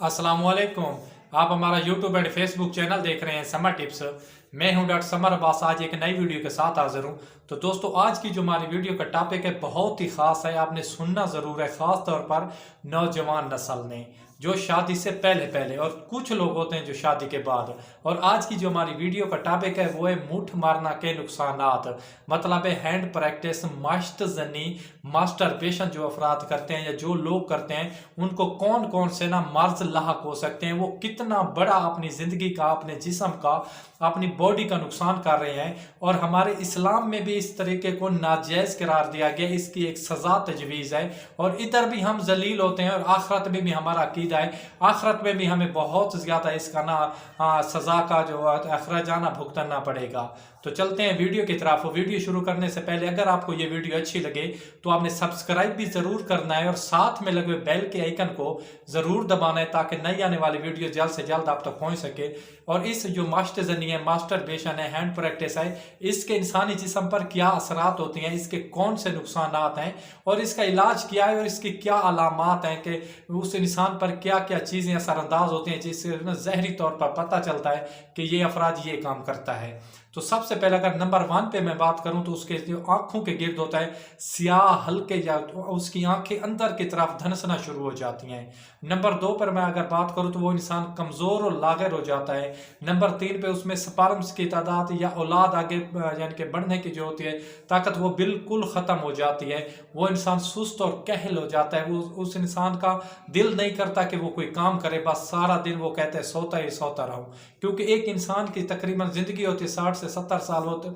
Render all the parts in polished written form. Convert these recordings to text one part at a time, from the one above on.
अस्सलाम वालेकुम। आप हमारा यूट्यूब एंड फेसबुक चैनल देख रहे हैं समर टिप्स। मैं हूं डॉक्टर समर अब्बास। आज एक नई वीडियो के साथ हाजिर हूं। तो दोस्तों, आज की जो हमारी वीडियो का टॉपिक है बहुत ही ख़ास है, आपने सुनना ज़रूर है, ख़ास तौर पर नौजवान नस्ल ने जो शादी से पहले पहले और कुछ लोग होते हैं जो शादी के बाद। और आज की जो हमारी वीडियो का टॉपिक है वो है मुठ मारना के नुकसानात, मतलब है हैंड प्रैक्टिस, मास्ट जनी, मास्टरबेशन जो अफराद करते हैं या जो लोग करते हैं उनको कौन कौन से ना मर्ज लाक हो सकते हैं, वो कितना बड़ा अपनी ज़िंदगी का, अपने जिस्म का, अपनी बॉडी का नुकसान कर रहे हैं। और हमारे इस्लाम में भी इस तरीके को नाजायज़ करार दिया गया, इसकी एक सज़ा तजवीज़ है। और इधर भी हम जलील होते हैं और आखरत में भी हमारा अकीदा है, आखरत में भी हमें बहुत ज़्यादा इसका ना सज़ा का जो अखराजाना भुगतना पड़ेगा। तो चलते हैं वीडियो की तरफ। वीडियो शुरू करने से पहले अगर आपको ये वीडियो अच्छी लगे तो आपने सब्सक्राइब भी ज़रूर करना है और साथ में लगे बेल के आइकन को ज़रूर दबाना है ताकि नई आने वाली वीडियो जल्द से जल्द आप तक पहुंच सके। और इस जो मास्टरजनी है, मास्टरबेशन है, हैंड प्रैक्टिस है, इसके इंसानी जिस्म पर क्या असरात होती हैं, इसके कौन से नुकसानात हैं और इसका इलाज क्या है और इसकी क्या अलामात हैं कि उस इंसान पर क्या क्या चीज़ें असरअंदाज होती हैं जिससे जहरी तौर पर पता चलता है कि ये अफराद ये काम करता है। तो सबसे पहले अगर नंबर 1 पे मैं बात करूं तो उसके जो आंखों के गिर्द होता है स्याह हल्के, या तो उसकी आंखें अंदर की तरफ धंसना शुरू हो जाती हैं। नंबर 2 पर मैं अगर बात करूं तो वो इंसान कमज़ोर और लागर हो जाता है। नंबर 3 पे उसमें स्पर्म्स की तादाद या औलाद आगे यानी कि बढ़ने की जो होती है ताकत वो बिल्कुल ख़त्म हो जाती है। वो इंसान सुस्त और कहल हो जाता है। वो उस इंसान का दिल नहीं करता कि वो कोई काम करे, बस सारा दिन वो कहते हैं सोता ही सोता रहूं। क्योंकि एक इंसान की तकरीबन ज़िंदगी होती है 60 से 70 साल होते,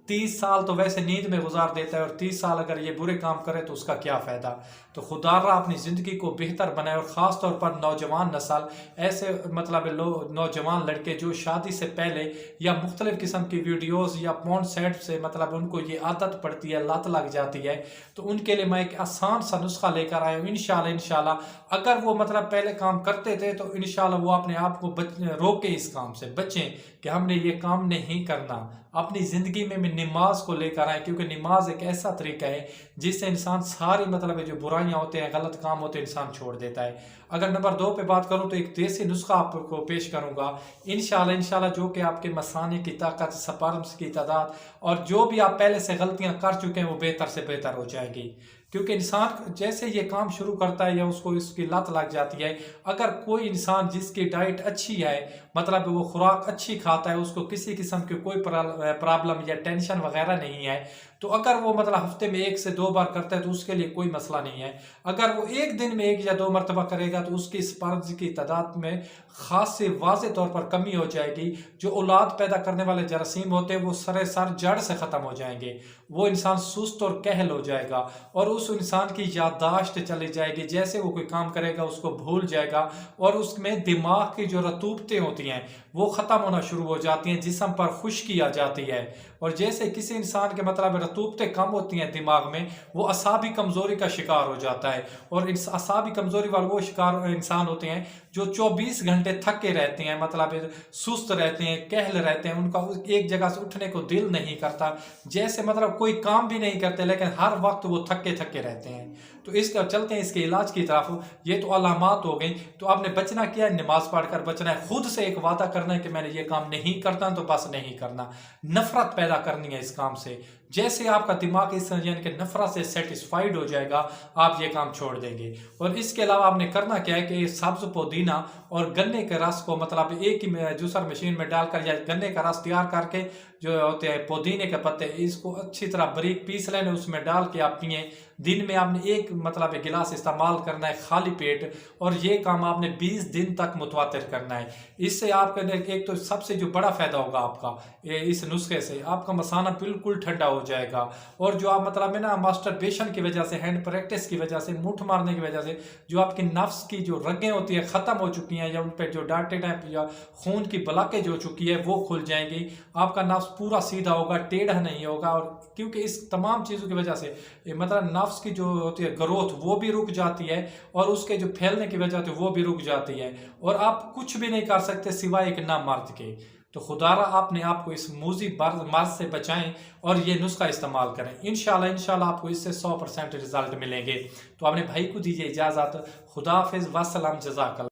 30 साल तो वैसे नींद में गुजार देता है और 30 साल अगर ये बुरे काम करे तो उसका क्या फ़ायदा। तो खुदारा अपनी ज़िंदगी को बेहतर बनाए और ख़ास तौर पर नौजवान नस्ल, ऐसे मतलब नौजवान लड़के जो शादी से पहले या मुख्तलिफ़ किस्म की वीडियोज़ या पोर्न साइट से मतलब उनको ये आदत पड़ती है, लत लग जाती है, तो उनके लिए मैं एक आसान सा नुस्खा लेकर आया हूँ। इंशाल्लाह अगर वो मतलब पहले काम करते थे तो इंशाल्लाह वो अपने आप को रोके, इस काम से बचें कि हमने ये काम नहीं करना। अपनी ज़िंदगी में नमाज को लेकर आए, क्योंकि नमाज एक ऐसा तरीका है जिससे इंसान सारी मतलब जो बुराइयां होते हैं, गलत काम होते हैं, इंसान छोड़ देता है। अगर नंबर 2 पे बात करूं तो एक देसी नुस्खा आपको पेश करूंगा इंशाल्लाह जो कि आपके मसाने की ताकत, स्पर्म्स की तादाद और जो भी आप पहले से गलतियां कर चुके हैं वो बेहतर से बेहतर हो जाएगी। क्योंकि इंसान जैसे ये काम शुरू करता है या उसको इसकी लत लग जाती है, अगर कोई इंसान जिसकी डाइट अच्छी है, मतलब वो खुराक अच्छी खाता है, उसको किसी किस्म की कोई प्रॉब्लम या टेंशन वगैरह नहीं है, तो अगर वो मतलब हफ्ते में 1 से 2 बार करता है तो उसके लिए कोई मसला नहीं है। अगर वो एक दिन में 1 या 2 मरतबा करेगा तो उसकी स्पर्म्स की तादाद में खास से वाज़े तौर पर कमी हो जाएगी। जो औलाद पैदा करने वाले जरासीम होते हैं वो सर जड़ से ख़त्म हो जाएंगे। वो इंसान सुस्त और कहल हो जाएगा और उस इंसान की याददाश्त चली जाएगी, जैसे वो कोई काम करेगा उसको भूल जाएगा और उसमें दिमाग की जो रतूबतें होती हैं वो ख़त्म होना शुरू हो जाती हैं, जिस्म पर खुश्की आ जाती है। और जैसे किसी इंसान के मतलब रतूबतें कम होती हैं दिमाग में, वो असाबी कमज़ोरी का शिकार हो जाता है। और इस असाबी कमज़ोरी वाले वो शिकार इंसान होते हैं जो 24 घंटे थके रहते हैं, मतलब सुस्त रहते हैं, कहल रहते हैं, उनका एक जगह से उठने को दिल नहीं करता, जैसे मतलब कोई काम भी नहीं करते लेकिन हर वक्त वो थके थके रहते हैं। तो इसका चलते हैं इसके इलाज की तरफ। ये तो अलामात हो गई। तो आपने बचना क्या है, नमाज पढ़कर बचना है। खुद से एक वादा करना है कि मैंने ये काम नहीं करता तो बस नहीं करना। नफरत पैदा करनी है इस काम से। जैसे आपका दिमाग इस यानी कि नफरत से सेटिस्फाइड हो जाएगा, आप ये काम छोड़ देंगे। और इसके अलावा आपने करना क्या है कि सब्ज पुदीना और गन्ने के रस को मतलब एक ही जूसर मशीन में डालकर या गन्ने का रस तैयार करके जो होते हैं पुदीने के पत्ते, इसको अच्छी तरह बारीक पीस लेने, उसमें डाल के आप पिए। दिन में आपने एक मतलब गिलास इस्तेमाल करना है खाली पेट, और ये काम आपने 20 दिन तक मुतवातिर करना है। इससे आपका एक तो सबसे जो बड़ा फ़ायदा होगा आपका इस नुस्खे से, आपका मसाना बिल्कुल ठंडा हो जाएगा। और जो आप मतलब है ना मास्टरबेशन की वजह से, हैंड प्रैक्टिस की वजह से, मुठ मारने की वजह से जो आपकी नफ्स की जो रगें होती है ख़त्म हो चुकी हैं या उन पर जो डाटे टाइप या खून की ब्लॉकेज हो चुकी है वो खुल जाएंगी। आपका नफ्स पूरा सीधा होगा, टेढ़ा नहीं होगा। और क्योंकि इस तमाम चीज़ों की वजह से मतलब नफ्स की जो होती है ग्रोथ वो भी रुक जाती है और उसके जो फैलने की वजह होती है वो भी रुक जाती है, और आप कुछ भी नहीं कर सकते सिवाय एक ना मर्द के। तो खुदारा अपने आप को इस मूजी मर्ज से बचाएं और ये नुस्खा इस्तेमाल करें। इंशाल्लाह आपको इससे 100% रिजल्ट मिलेंगे। तो अपने भाई को दीजिए इजाज़त। खुदा हाफिज़, वस्सलाम, जज़ाकल्लाह।